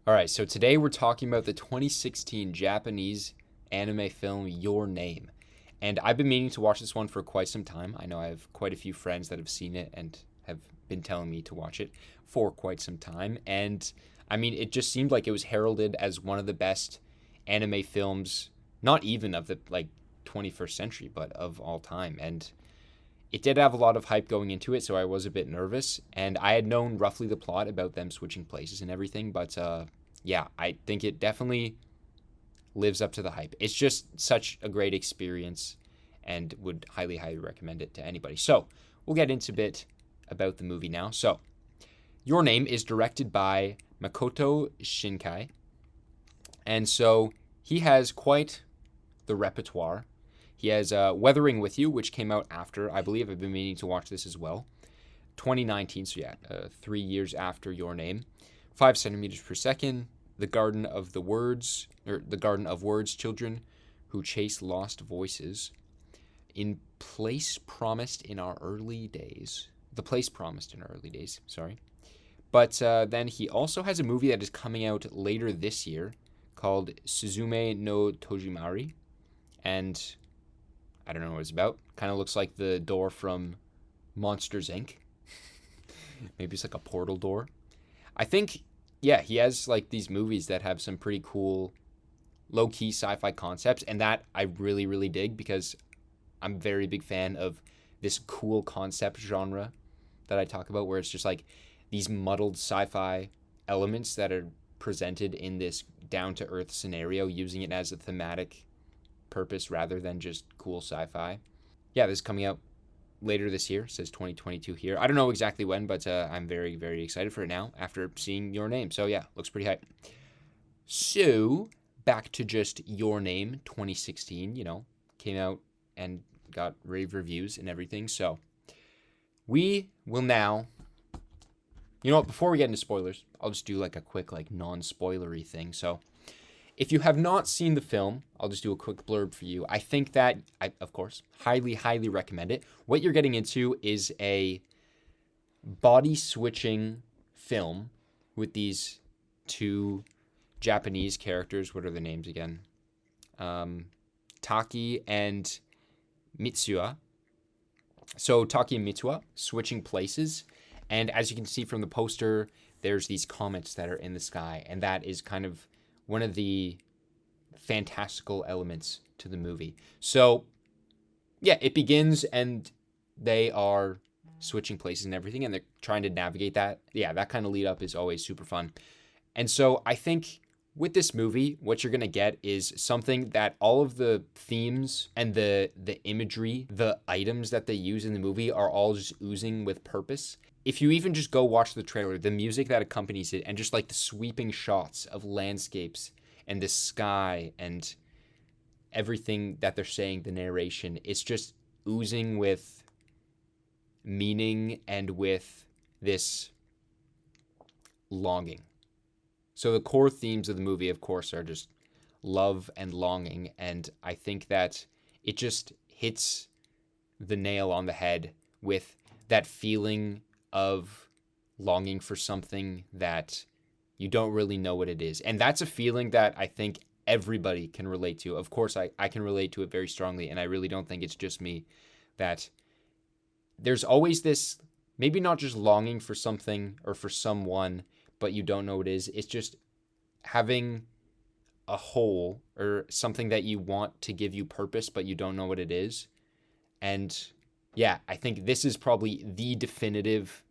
All right, so today we're talking about the 2016 Japanese anime film Your Name. And I've been meaning to watch this one for quite some time. I know I have quite a few friends that have seen it and have been telling me to watch it for quite some time. And I mean, it just seemed like it was heralded as one of the best anime films, not even of the 21st century, but of all time. And it did have a lot of hype going into it, so I was a bit nervous. And I had known roughly the plot about them switching places and everything, but yeah, I think it definitely lives up to the hype. It's just such a great experience and would highly, highly recommend it to anybody. So we'll get into a bit about the movie now. So Your Name is directed by Makoto Shinkai. And so he has quite the repertoire. He has Weathering With You, which came out after, I believe I've been meaning to watch this as well. 2019, so yeah, 3 years after Your Name. 5 centimeters per second. The Garden of the Words, or The Garden of Words, Children Who Chase Lost Voices. In Place Promised in Our Early Days. The Place Promised in Our Early Days, sorry. But then he also has a movie that is coming out later this year called Suzume no Tojimari. And I don't know what it's about. Kind of looks like the door from Monsters Inc. Maybe it's like a portal door. I think, yeah, he has like these movies that have some pretty cool low-key sci-fi concepts, and that I really, really dig because I'm a very big fan of this cool concept genre that I talk about, where it's just like these muddled sci-fi elements that are presented in this down-to-earth scenario, using it as a thematic purpose rather than just cool sci-fi. Yeah, this is coming out later this year. It says 2022 here. I don't know exactly when, but I'm very, very excited for it now after seeing Your Name. So yeah, looks pretty hype. So back to just Your Name 2016, came out and got rave reviews and everything. So we will now, before we get into spoilers, I'll just do like a quick non-spoilery thing. So if you have not seen the film, I'll just do a quick blurb for you. I think that I, of course, highly, highly recommend it. What you're getting into is a body switching film with these two Japanese characters. What are their names again? Taki and Mitsuya. So Taki and Mitsuya switching places. And as you can see from the poster, there's these comets that are in the sky. And that is kind of one of the fantastical elements to the movie. So, yeah, it begins and they are switching places and everything, and they're trying to navigate that. Yeah, that kind of lead up is always super fun. And so I think with this movie, what you're going to get is something that all of the themes and the imagery, the items that they use in the movie are all just oozing with purpose. If you even just go watch the trailer, the music that accompanies it, and just like the sweeping shots of landscapes and the sky and everything that they're saying, the narration, it's just oozing with meaning and with this longing. So the core themes of the movie, of course, are just love and longing. And I think that it just hits the nail on the head with that feeling of longing for something that you don't really know what it is. And that's a feeling that I think everybody can relate to. Of course, I can relate to it very strongly, and I really don't think it's just me, that there's always this, maybe not just longing for something or for someone, but you don't know what it is. It's just having a hole or something that you want to give you purpose, but you don't know what it is. And yeah, I think this is probably the definitive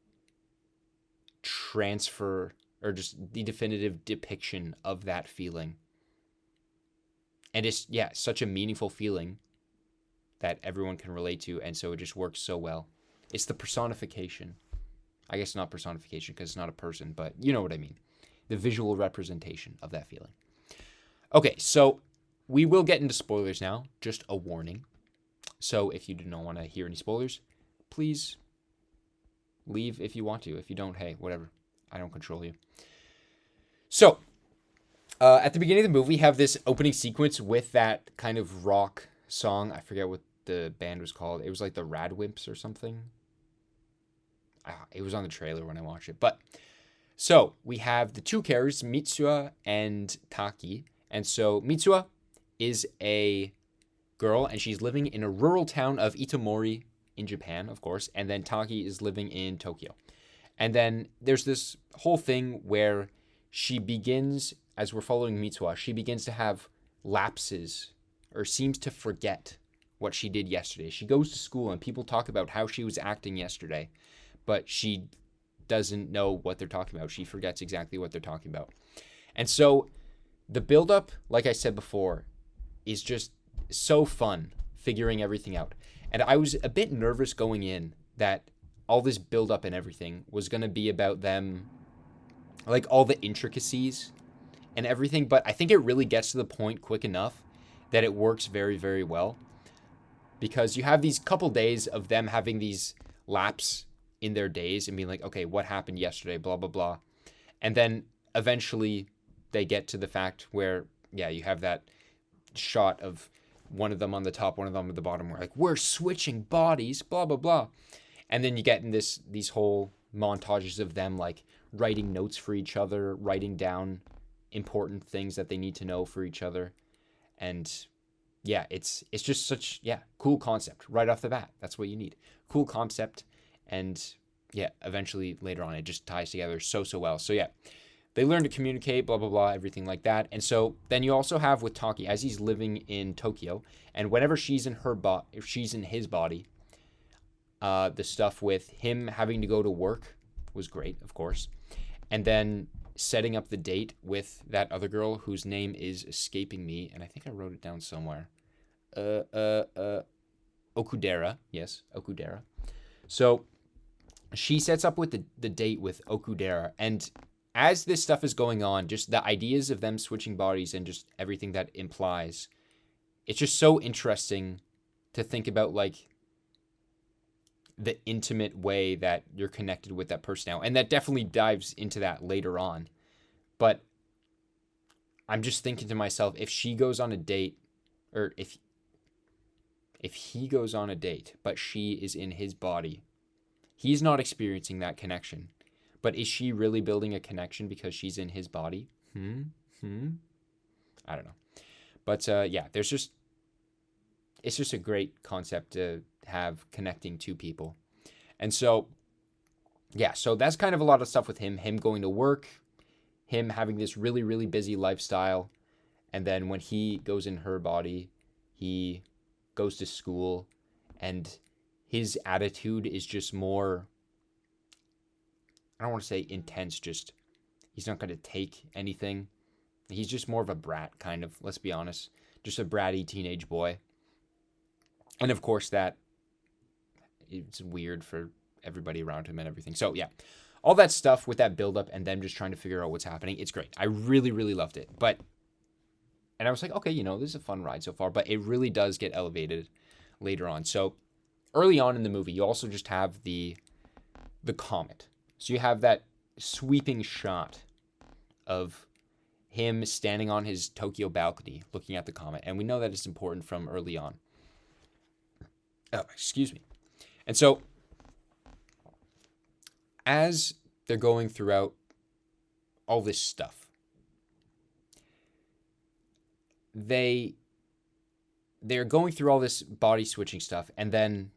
transfer or just the definitive depiction of that feeling. And it's, yeah, such a meaningful feeling that everyone can relate to. And so it just works so well. It's the personification. I guess not personification because it's not a person, but you know what I mean. The visual representation of that feeling. Okay, so we will get into spoilers now. Just a warning. So if you do not want to hear any spoilers, please leave if you want to. If you don't, hey, whatever. I don't control you. So, at the beginning of the movie, we have this opening sequence with that kind of rock song. I forget what the band was called. It was like the Radwimps or something. It was on the trailer when I watched it. But So we have the two characters, Mitsuha and Taki. And so Mitsuha is a girl, and she's living in a rural town of Itomori in Japan, of course. And then Taki is living in Tokyo. And then there's this whole thing where she begins, as we're following Mitsuha, she begins to have lapses or seems to forget what she did yesterday. She goes to school and people talk about how she was acting yesterday, but she doesn't know what they're talking about. She forgets exactly what they're talking about. And so the buildup, like I said before, is just so fun figuring everything out. And I was a bit nervous going in that all this buildup and everything was going to be about them, like all the intricacies and everything. But I think it really gets to the point quick enough that it works very, very well. Because you have these couple days of them having these laps in their days and being like, okay, what happened yesterday, blah, blah, blah. And then eventually they get to the fact where, yeah, you have that shot of one of them on the top, one of them at the bottom. We're like, we're switching bodies, blah, blah, blah. And then you get in these whole montages of them like writing notes for each other, writing down important things that they need to know for each other. And yeah, it's just such, cool concept right off the bat. That's what you need. Cool concept. And yeah, eventually later on, it just ties together so well. So yeah, they learn to communicate, blah, blah, blah, everything like that. And so then you also have with Taki, as he's living in Tokyo, and whenever she's in if she's in his body, the stuff with him having to go to work was great, of course. And then setting up the date with that other girl whose name is escaping me, and I think I wrote it down somewhere. Okudera. Yes, Okudera. So she sets up with the date with Okudera, and as this stuff is going on, just the ideas of them switching bodies and just everything that implies, it's just so interesting to think about, like, the intimate way that you're connected with that person now. And that definitely dives into that later on. But I'm just thinking to myself, if she goes on a date, or if he goes on a date, but she is in his body, he's not experiencing that connection. But is she really building a connection because she's in his body? I don't know. But yeah, it's just a great concept to have connecting two people. And so, yeah, so that's kind of a lot of stuff with him going to work, him having this really, really busy lifestyle. And then when he goes in her body, he goes to school, and his attitude is just more, I don't want to say intense, just he's not going to take anything. He's just more of a brat, kind of, let's be honest. Just a bratty teenage boy. And of course that it's weird for everybody around him and everything. So yeah, all that stuff with that buildup and them just trying to figure out what's happening, it's great. I really, really loved it. And I was like, okay, this is a fun ride so far, but it really does get elevated later on. So early on in the movie, you also just have the comet. So you have that sweeping shot of him standing on his Tokyo balcony looking at the comet. And we know that it's important from early on. Oh, excuse me. And so as they're going throughout all this stuff, they're going through all this body switching stuff, and then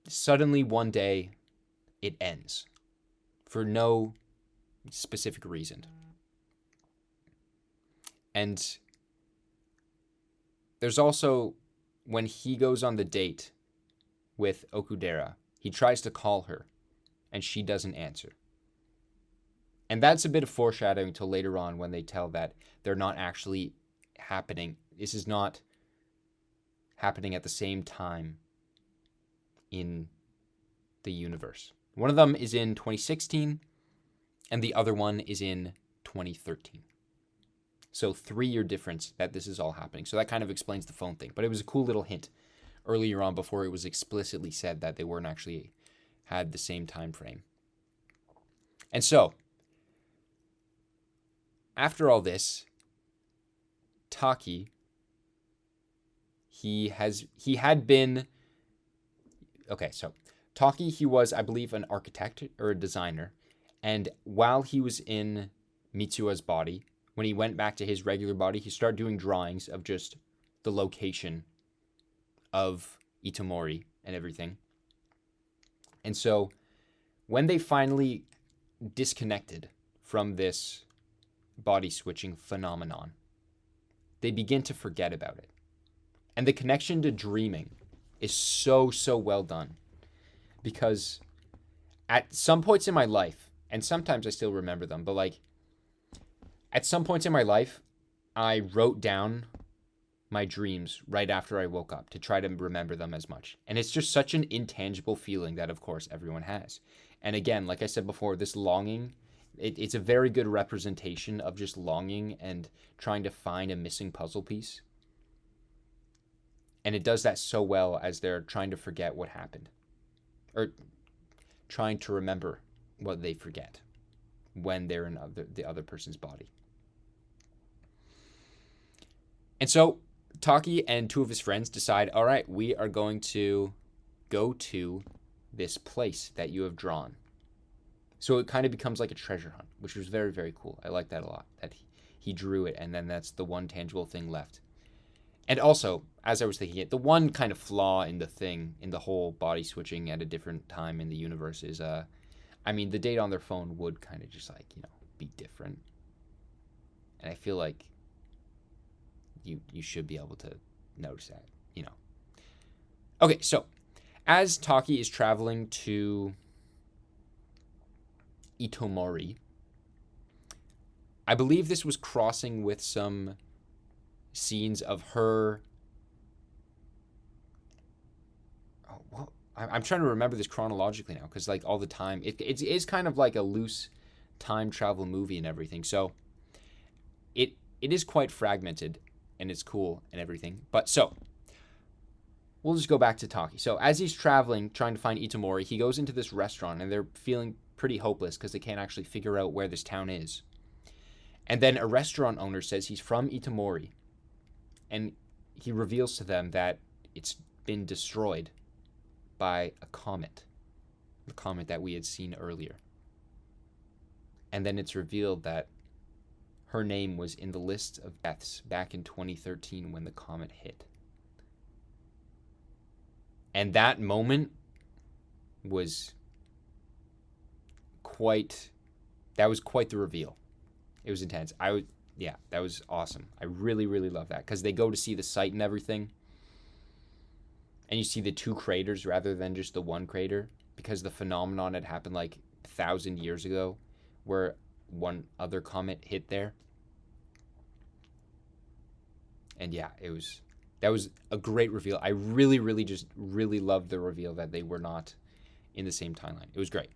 suddenly one day it ends for no specific reason. And there's also, when he goes on the date with Okudera, he tries to call her, and she doesn't answer. And that's a bit of foreshadowing until later on when they tell that they're not actually happening. This is not happening at the same time in the universe. One of them is in 2016, and the other one is in 2013. So 3-year difference that this is all happening. So that kind of explains the phone thing. But it was a cool little hint earlier on before it was explicitly said that they weren't actually had the same time frame. And so, after all this, Taki, he was, I believe, an architect or a designer, And while he was in Mitsuha's body, when he went back to his regular body, he started doing drawings of just the location of Itomori and everything. And so when they finally disconnected from this body switching phenomenon, they begin to forget about it. And the connection to dreaming is so, so well done. Because at some points in my life, and sometimes I still remember them, but like at some points in my life, I wrote down my dreams right after I woke up to try to remember them as much. And it's just such an intangible feeling that, of course, everyone has. And again, like I said before, this longing, it's a very good representation of just longing and trying to find a missing puzzle piece. And it does that so well as they're trying to forget what happened, or trying to remember what they forget when they're in the other person's body. And so Taki and two of his friends decide, all right, we are going to go to this place that you have drawn. So it kind of becomes like a treasure hunt, which was very, very cool. I like that a lot, that he drew it, and then that's the one tangible thing left. And also, as I was thinking it, the one kind of flaw in the whole body switching at a different time in the universe is, the date on their phone would kind of just be different. And I feel like you should be able to notice that, Okay, so as Taki is traveling to Itomori, I believe this was crossing with some scenes of her. Oh, well, I'm trying to remember this chronologically now, because all the time it is kind of like a loose time travel movie and everything. So it is quite fragmented, and it's cool and everything. But so we'll just go back to Taki. So as he's traveling, trying to find Itomori, he goes into this restaurant, and they're feeling pretty hopeless because they can't actually figure out where this town is. And then a restaurant owner says he's from Itomori, and he reveals to them that it's been destroyed by a comet, the comet that we had seen earlier. And then it's revealed that her name was in the list of deaths back in 2013 when the comet hit. And that moment was quite the reveal. It was intense. That was awesome. I really, really love that, because they go to see the site and everything, and you see the two craters rather than just the one crater, because the phenomenon had happened 1,000 years ago where one other comet hit there. And that was a great reveal. I really, really just really loved the reveal that they were not in the same timeline. It was great.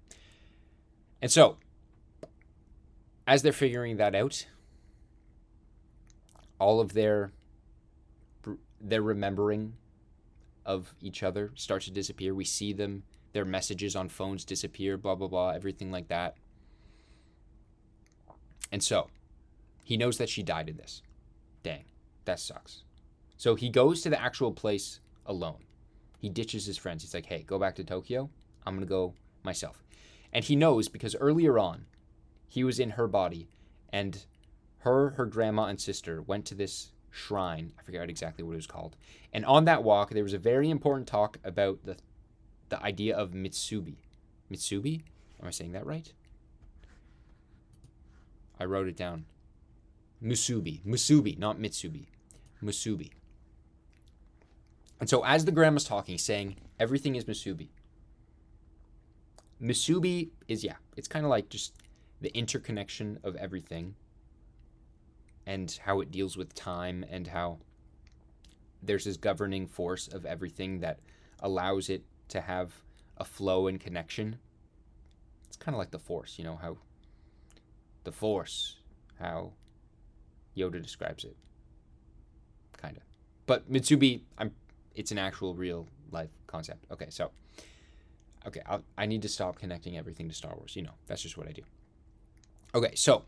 And so, as they're figuring that out, all of their remembering of each other starts to disappear. We see their messages on phones disappear, blah, blah, blah, everything like that. And so, he knows that she died in this. Dang, that sucks. So he goes to the actual place alone. He ditches his friends. He's like, hey, go back to Tokyo. I'm going to go myself. And he knows because earlier on, he was in her body, and her grandma and sister went to this shrine. I forget exactly what it was called. And on that walk, there was a very important talk about the idea of Mitsubi. Mitsubi? Am I saying that right? I wrote it down. Musubi, not Mitsubi. Musubi. And so as the grandma's talking, saying everything is Musubi. Musubi is, it's kind of like just the interconnection of everything, and how it deals with time, and how there's this governing force of everything that allows it to have a flow and connection. It's kind of like the Force, how the Force, how Yoda describes it, kind of. But Mitsubi, it's an actual real life concept. Okay, so, I need to stop connecting everything to Star Wars. That's just what I do. Okay, so,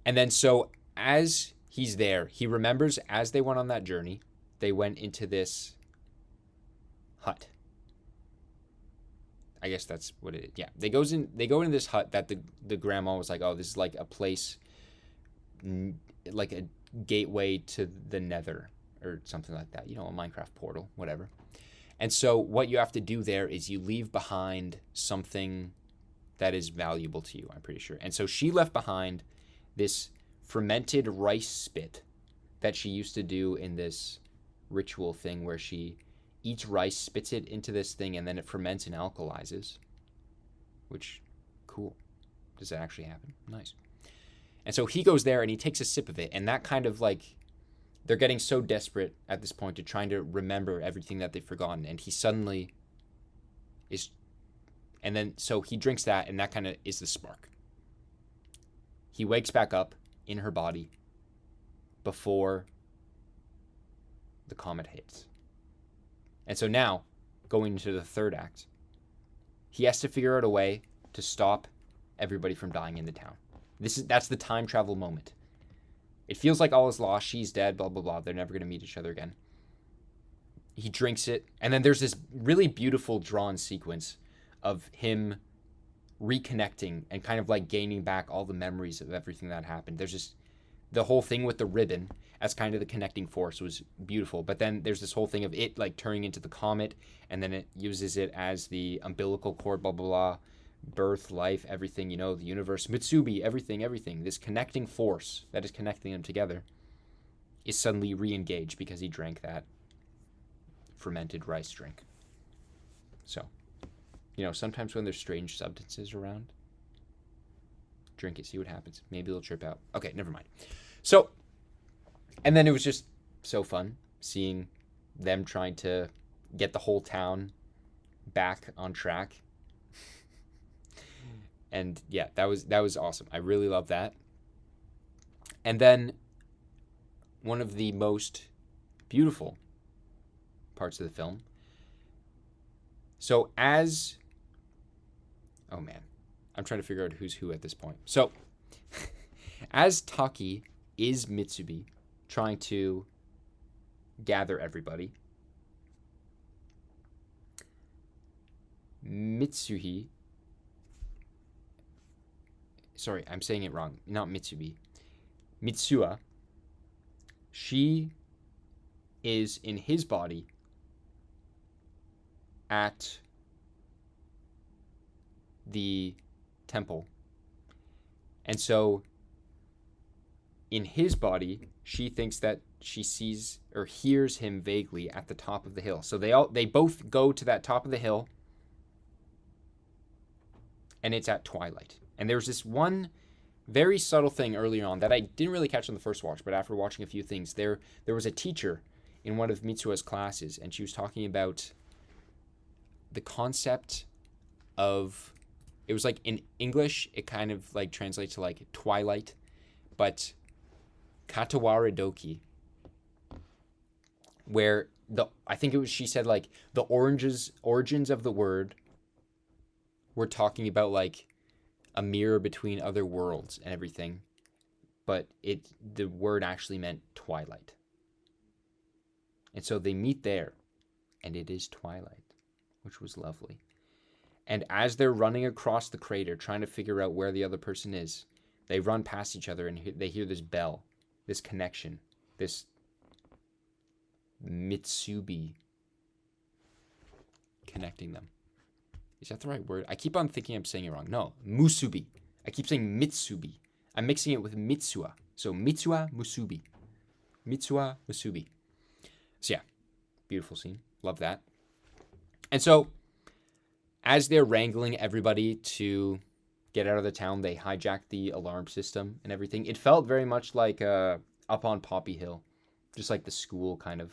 and then so as he's there, he remembers as they went on that journey, they went into this hut. I guess that's what it is. Yeah, they go into this hut that the grandma was like, oh, this is like a place, like a gateway to the nether or something like that. You know, a Minecraft portal, whatever. And so what you have to do there is you leave behind something that is valuable to you, I'm pretty sure. And so she left behind this fermented rice spit that she used to do in this ritual thing where she eats rice, spits it into this thing, and then it ferments and alkalizes. Which, cool. Does that actually happen? Nice. And so he goes there and he takes a sip of it, and that kind of like, they're getting so desperate at this point to trying to remember everything that they've forgotten, and he suddenly is, and then so he drinks that, and that kind of is the spark. He wakes back up in her body before the comet hits. And so now, going into the third act, he has to figure out a way to stop everybody from dying in the town. That's the time travel moment. It feels like all is lost. She's dead, blah, blah, blah. They're never going to meet each other again. He drinks it. And then there's this really beautiful drawn sequence of him reconnecting and kind of like gaining back all the memories of everything that happened. There's just the whole thing with the ribbon as kind of the connecting force was beautiful. But then there's this whole thing of it like turning into the comet, and then it uses it as the umbilical cord, blah, blah, blah. Birth, life, everything, you know, the universe, Mitsubi, everything. This connecting force that is connecting them together is suddenly re-engaged because he drank that fermented rice drink. So, you know, sometimes when there's strange substances around, drink it, see what happens. Maybe they'll trip out. Okay, never mind. So, and then it was just so fun seeing them trying to get the whole town back on track. And yeah, that was awesome. I really love that. And then one of the most beautiful parts of the film. So oh man, I'm trying to figure out who's who at this point. So as Taki is Mitsubi trying to gather everybody, sorry, I'm saying it wrong. Not Mitsubi. Mitsuha. She is in his body at the temple. And so in his body, she thinks that she sees or hears him vaguely at the top of the hill. So they both go to that top of the hill, and it's at twilight. And there's this one very subtle thing earlier on that I didn't really catch on the first watch, but after watching a few things, there was a teacher in one of Mitsuha's classes, and she was talking about the concept of, it was like in English, it kind of like translates to like twilight, but katawara doki, where I think it was, she said like the origins of the word, we're talking about like a mirror between other worlds and everything, but the word actually meant twilight. And so they meet there, and it is twilight, which was lovely. And as they're running across the crater, trying to figure out where the other person is, they run past each other, and they hear this bell, this connection, this Mitsubi connecting them. Is that the right word? I keep on thinking I'm saying it wrong. No, musubi. I keep saying mitsubi. I'm mixing it with Mitsuha. So Mitsuha, musubi. Mitsuha, musubi. So yeah, beautiful scene. Love that. And so as they're wrangling everybody to get out of the town, they hijack the alarm system and everything. It felt very much like Up on Poppy Hill. Just like the school kind of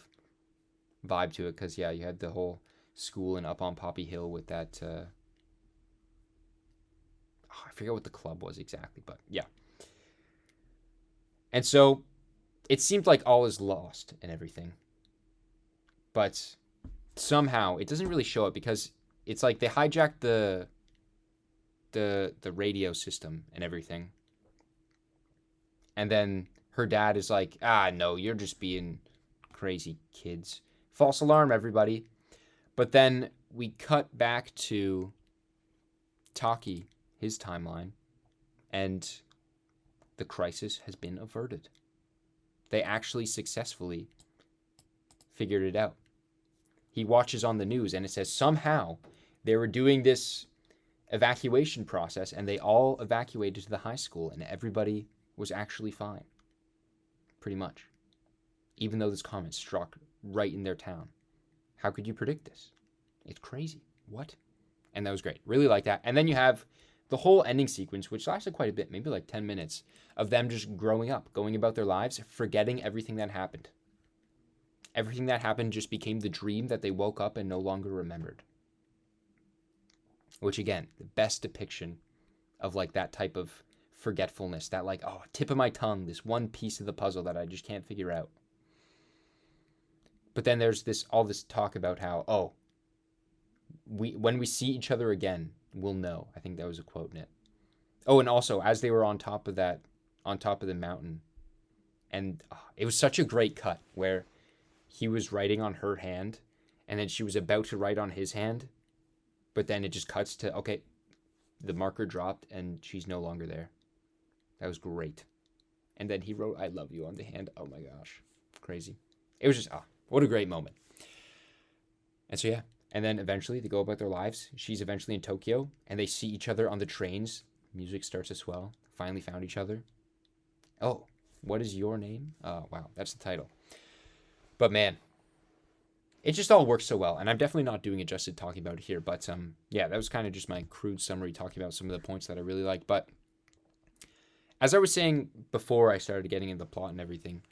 vibe to it. Because yeah, you had the whole school and Up on Poppy Hill with that I forget what the club was exactly, but yeah. And so it seemed like all is lost and everything, but somehow it doesn't really show it, because it's like they hijacked the radio system and everything, and then her dad is like, no, you're just being crazy kids, false alarm everybody. But then we cut back to Taki his timeline, and the crisis has been averted. They actually successfully figured it out. He watches on the news and it says somehow they were doing this evacuation process and they all evacuated to the high school and everybody was actually fine. Pretty much. Even though this comet struck right in their town. How could you predict this? It's crazy. What? And that was great. Really like that. And then you have the whole ending sequence, which lasted quite a bit, maybe like 10 minutes, of them just growing up, going about their lives, forgetting everything that happened. Everything that happened just became the dream that they woke up and no longer remembered. Which, again, the best depiction of like that type of forgetfulness, that like, oh, tip of my tongue, this one piece of the puzzle that I just can't figure out. But then there's all this talk about how, oh, when we see each other again, we'll know. I think that was a quote in it. Oh, and also as they were on top of the mountain, and it was such a great cut where he was writing on her hand, and then she was about to write on his hand, but then it just cuts to, okay, the marker dropped and she's no longer there. That was great. And then he wrote, "I love you" on the hand. Oh my gosh. Crazy. It was just, what a great moment. And so, yeah. And then eventually they go about their lives. She's eventually in Tokyo and they see each other on the trains. Music starts to swell. Finally found each other. Oh, what is your name? Oh, wow. That's the title. But man, it just all works so well. And I'm definitely not doing it justice talking about it here. But yeah, that was kind of just my crude summary talking about some of the points that I really like. But as I was saying before I started getting into the plot and everything,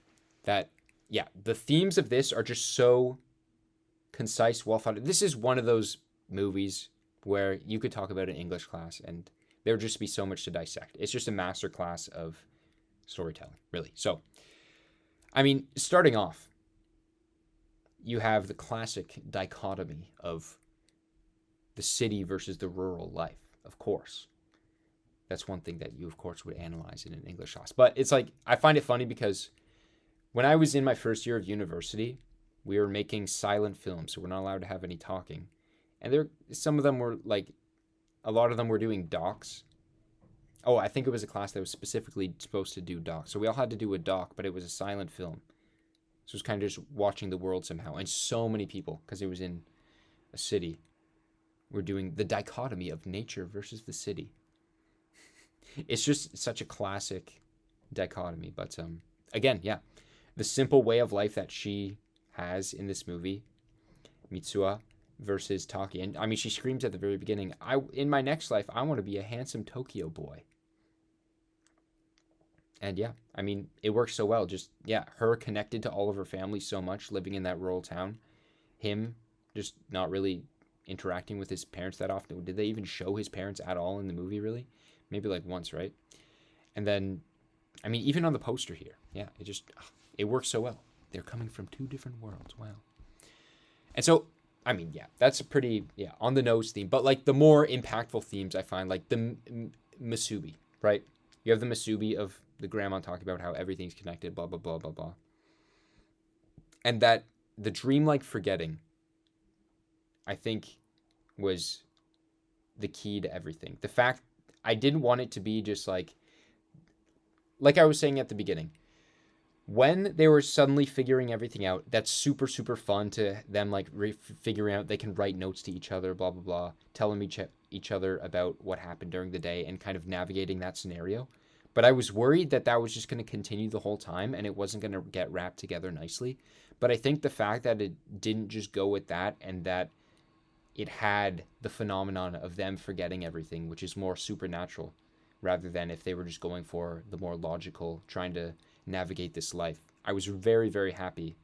that, yeah, the themes of this are just so concise, well thought. This is one of those movies where you could talk about an English class and there would just be so much to dissect. It's just a masterclass of storytelling, really. So, I mean, starting off, you have the classic dichotomy of the city versus the rural life, of course. That's one thing that you, of course, would analyze in an English class. But it's like, I find it funny because when I was in my first year of university, we were making silent films, so we're not allowed to have any talking. And some of them were like, a lot of them were doing docs. Oh, I think it was a class that was specifically supposed to do docs. So we all had to do a doc, but it was a silent film. So it was kind of just watching the world somehow. And so many people, because it was in a city, were doing the dichotomy of nature versus the city. It's just such a classic dichotomy. But again, yeah, the simple way of life that she has in this movie, Mitsuha versus Taki. And I mean, she screams at the very beginning, in my next life, I want to be a handsome Tokyo boy. And yeah, I mean, it works so well. Just, yeah, her connected to all of her family so much, living in that rural town. Him just not really interacting with his parents that often. Did they even show his parents at all in the movie, really? Maybe like once, right? And then, I mean, even on the poster here, yeah, it works so well. They're coming from two different worlds. Wow. And so, I mean, yeah, that's a pretty, on the nose theme. But like the more impactful themes I find, like the Masubi, right? You have the Masubi of the grandma talking about how everything's connected, blah, blah, blah, blah, blah. And that the dreamlike forgetting, I think, was the key to everything. The fact I didn't want it to be just like I was saying at the beginning, when they were suddenly figuring everything out, that's super, super fun to them, like figuring out they can write notes to each other, blah, blah, blah, telling each other about what happened during the day and kind of navigating that scenario. But I was worried that was just going to continue the whole time and it wasn't going to get wrapped together nicely. But I think the fact that it didn't just go with that and that it had the phenomenon of them forgetting everything, which is more supernatural, rather than if they were just going for the more logical, trying to navigate this life. I was very, very happy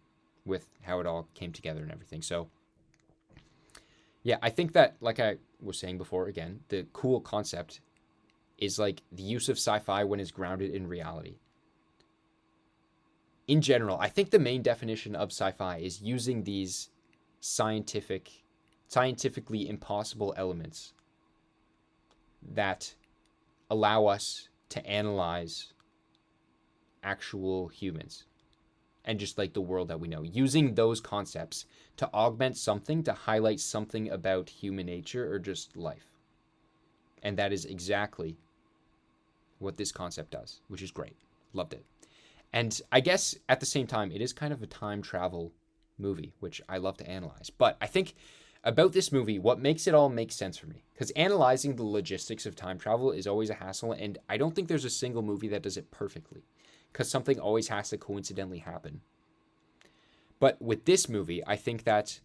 with how it all came together and everything. So, yeah, I think that, like I was saying before, again, the cool concept is like the use of sci-fi when it's grounded in reality. In general, I think the main definition of sci-fi is using these scientifically impossible elements that allow us to analyze actual humans and just like the world that we know, using those concepts to augment something, to highlight something about human nature or just life. And that is exactly what this concept does, which is great. Loved it. And I guess at the same time, it is kind of a time travel movie, which I love to analyze. But I think about this movie, what makes it all make sense for me, because analyzing the logistics of time travel is always a hassle, and I don't think there's a single movie that does it perfectly, because something always has to coincidentally happen. But with this movie, I think that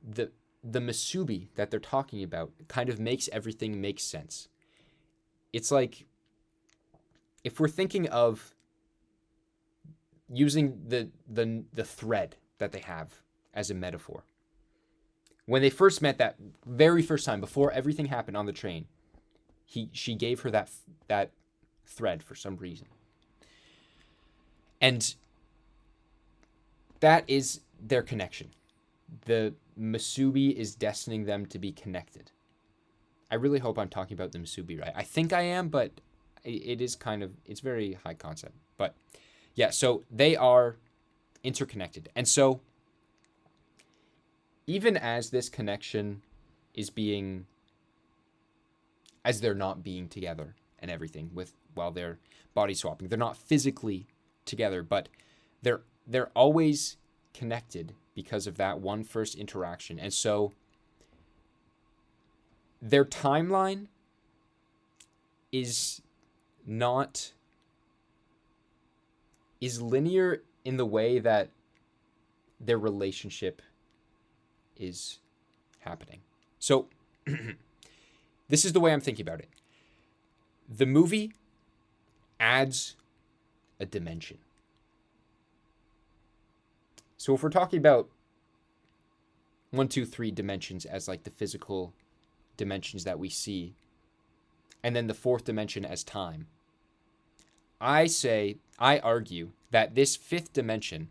the Masubi that they're talking about kind of makes everything make sense. It's like, if we're thinking of using the thread that they have as a metaphor, when they first met that very first time, before everything happened on the train, she gave her that thread for some reason. And that is their connection. The Masubi is destining them to be connected. I really hope I'm talking about the Masubi right. I think I am, but it is kind of, it's very high concept. But yeah, so they are interconnected. And so even as this connection is being, as they're not being together and everything while they're body swapping, they're not physically together, but they're always connected because of that one first interaction. And so their timeline is linear in the way that their relationship is happening. So this is the way I'm thinking about it. The movie adds a dimension. So if we're talking about 1, 2, 3 dimensions as like the physical dimensions that we see, and then the fourth dimension as time, I argue that this fifth dimension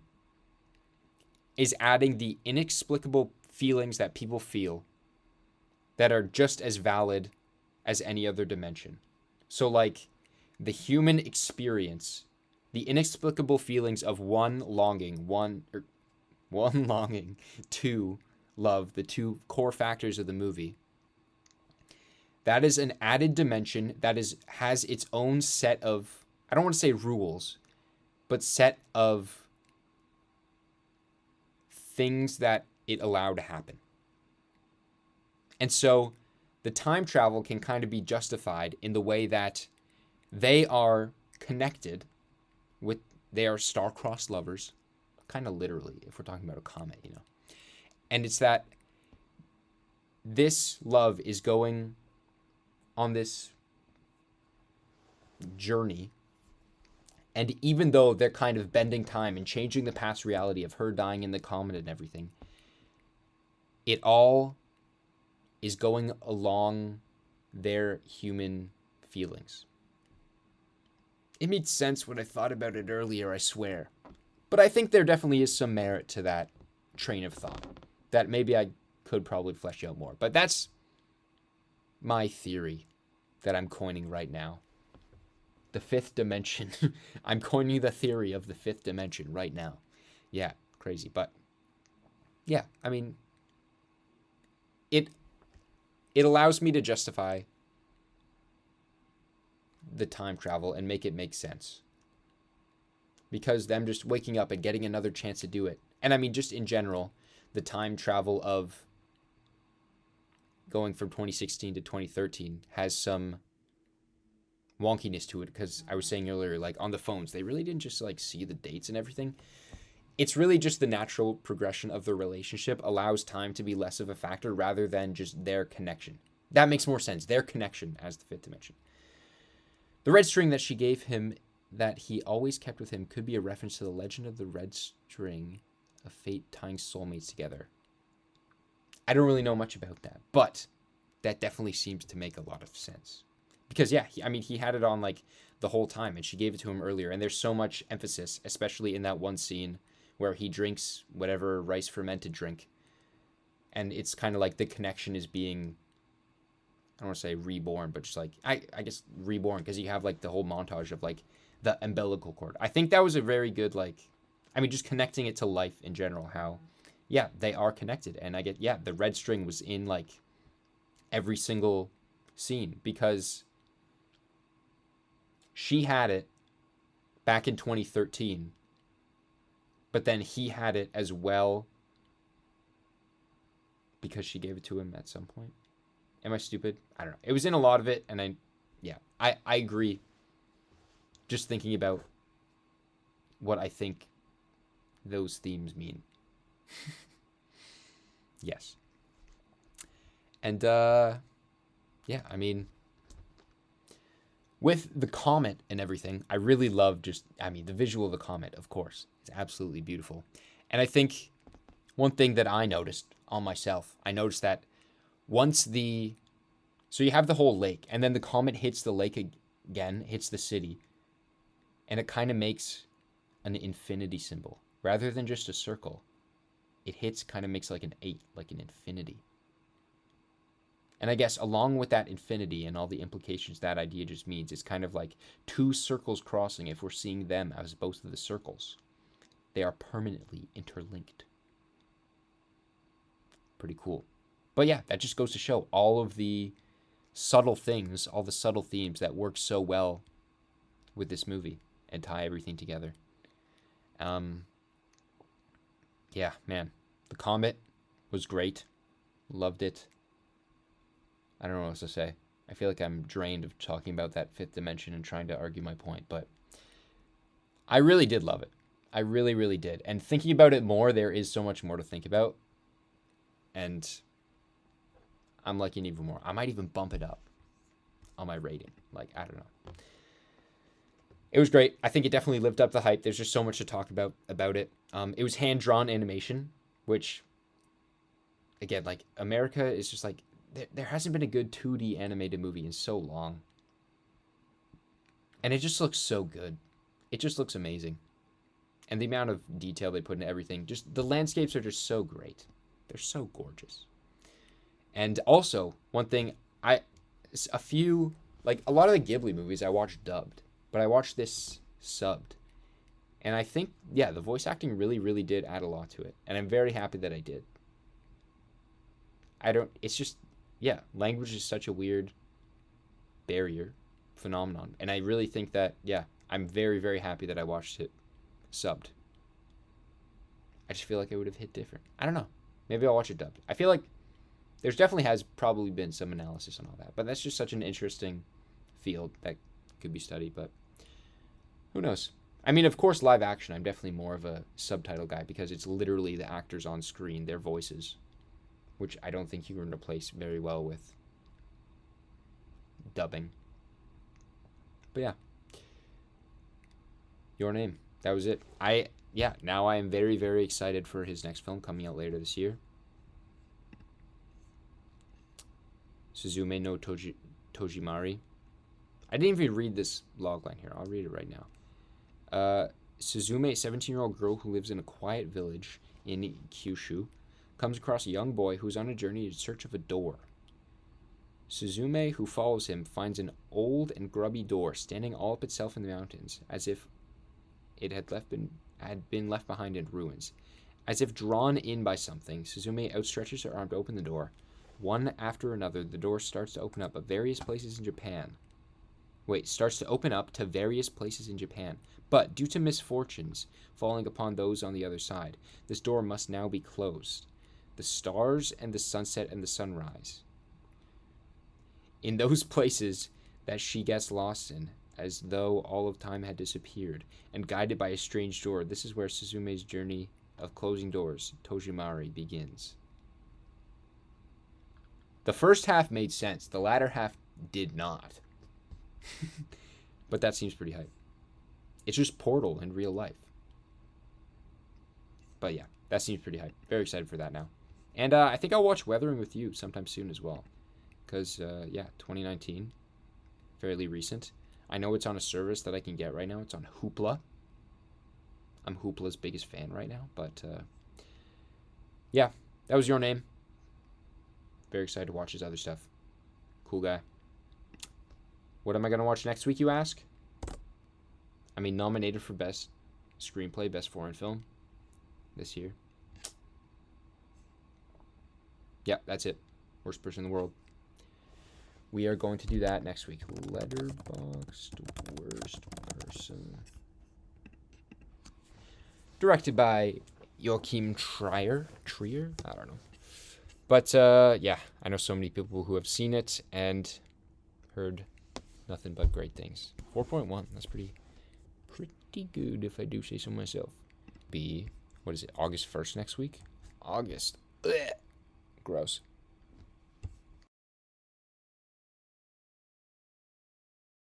is adding the inexplicable feelings that people feel that are just as valid as any other dimension. So like the human experience, the inexplicable feelings of one longing to love, the two core factors of the movie. That is an added dimension that has its own set of, I don't want to say rules, but set of things that it allowed to happen. And so the time travel can kind of be justified in the way that they are connected with, they are star-crossed lovers, kind of literally, if we're talking about a comet, you know. And it's that this love is going on this journey, and even though they're kind of bending time and changing the past reality of her dying in the comet and everything, it all is going along their human feelings. It made sense when I thought about it earlier, I swear. But I think there definitely is some merit to that train of thought that maybe I could probably flesh out more. But that's my theory that I'm coining right now. The fifth dimension. I'm coining the theory of the fifth dimension right now. Yeah, crazy. But yeah, I mean, it allows me to justify the time travel and make it make sense. Because them just waking up and getting another chance to do it. And I mean, just in general, the time travel of going from 2016 to 2013 has some wonkiness to it, because I was saying earlier, like on the phones, they really didn't just like see the dates and everything. It's really just the natural progression of the relationship allows time to be less of a factor rather than just their connection. That makes more sense. Their connection as the fifth dimension. The red string that she gave him that he always kept with him could be a reference to the legend of the red string of fate tying soulmates together. I don't really know much about that, but that definitely seems to make a lot of sense. Because yeah, he had it on like the whole time, and she gave it to him earlier, and there's so much emphasis, especially in that one scene where he drinks whatever rice fermented drink, and it's kind of like the connection is being, I don't want to say reborn, but just like I guess reborn, because you have like the whole montage of like the umbilical cord. I think that was a very good, like, just connecting it to life in general, how yeah, they are connected. And I get, yeah, the red string was in like every single scene because she had it back in 2013, but then he had it as well because she gave it to him at some point. Am I stupid? I don't know. It was in a lot of it, and I agree. Just thinking about what I think those themes mean. Yes. And yeah, I mean, with the comet and everything, I really love the visual of the comet, of course. It's absolutely beautiful. And I think one thing that I noticed on myself, I noticed that so you have the whole lake, and then the comet hits the lake again, hits the city, and it kind of makes an infinity symbol. Rather than just a circle, it kind of makes like an 8, like an infinity. And I guess along with that infinity and all the implications that idea just means, it's kind of like two circles crossing if we're seeing them as both of the circles. They are permanently interlinked. Pretty cool. But yeah, that just goes to show all of the subtle things, all the subtle themes that work so well with this movie and tie everything together. Yeah, man. The comet was great. Loved it. I don't know what else to say. I feel like I'm drained of talking about that fifth dimension and trying to argue my point, but I really did love it. I really, really did. And thinking about it more, there is so much more to think about. And I'm liking even more. I might even bump it up on my rating. Like, I don't know. It was great. I think it definitely lived up the hype. There's just so much to talk about it. It was hand-drawn animation, which, again, like, America is just like, there hasn't been a good 2D animated movie in so long. And it just looks so good. It just looks amazing. And the amount of detail they put into everything, just the landscapes are just so great. They're so gorgeous. And also, one thing, a lot of the Ghibli movies I watched dubbed, but I watched this subbed. And I think, yeah, the voice acting really, really did add a lot to it. And I'm very happy that I did. It's just, yeah, language is such a weird barrier phenomenon. And I really think that, yeah, I'm very, very happy that I watched it subbed. I just feel like it would have hit different. I don't know. Maybe I'll watch it dubbed. I feel like there's definitely has probably been some analysis on all that. But that's just such an interesting field that could be studied. But who knows? I mean, of course, live action, I'm definitely more of a subtitle guy because it's literally the actors on screen, their voices, which I don't think you can replace very well with dubbing. But yeah. Your Name. That was it. Now I am very, very excited for his next film coming out later this year. Suzume no Tojimari. I didn't even read this logline here. I'll read it right now. Suzume, a 17-year-old girl who lives in a quiet village in Kyushu, comes across a young boy who is on a journey in search of a door. Suzume, who follows him, finds an old and grubby door standing all up itself in the mountains, as if it had been left behind in ruins. As if drawn in by something, Suzume outstretches her arm to open the door. One after another, the door starts to open up to various places in Japan. But due to misfortunes falling upon those on the other side, this door must now be closed. The stars and the sunset and the sunrise. In those places that she gets lost in, as though all of time had disappeared, and guided by a strange door, this is where Suzume's journey of closing doors, Tojimari, begins. The first half made sense. The latter half did not. But that seems pretty hype. It's just Portal in real life. But yeah, that seems pretty hype. Very excited for that now. And I think I'll watch Weathering with You sometime soon as well. Because, 2019. Fairly recent. I know it's on a service that I can get right now. It's on Hoopla. I'm Hoopla's biggest fan right now. But, yeah, that was Your Name. Very excited to watch his other stuff. Cool guy. What am I going to watch next week, you ask? I mean, nominated for Best Screenplay, Best Foreign Film this year. Yeah, that's it. Worst person in the world. we are going to do that next week. Letterboxd worst person. Directed by Joachim Trier? I don't know. But, yeah, I know so many people who have seen it and heard nothing but great things. 4.1, that's pretty good if I do say so myself. What is it, August 1st next week? August. Ugh. Gross.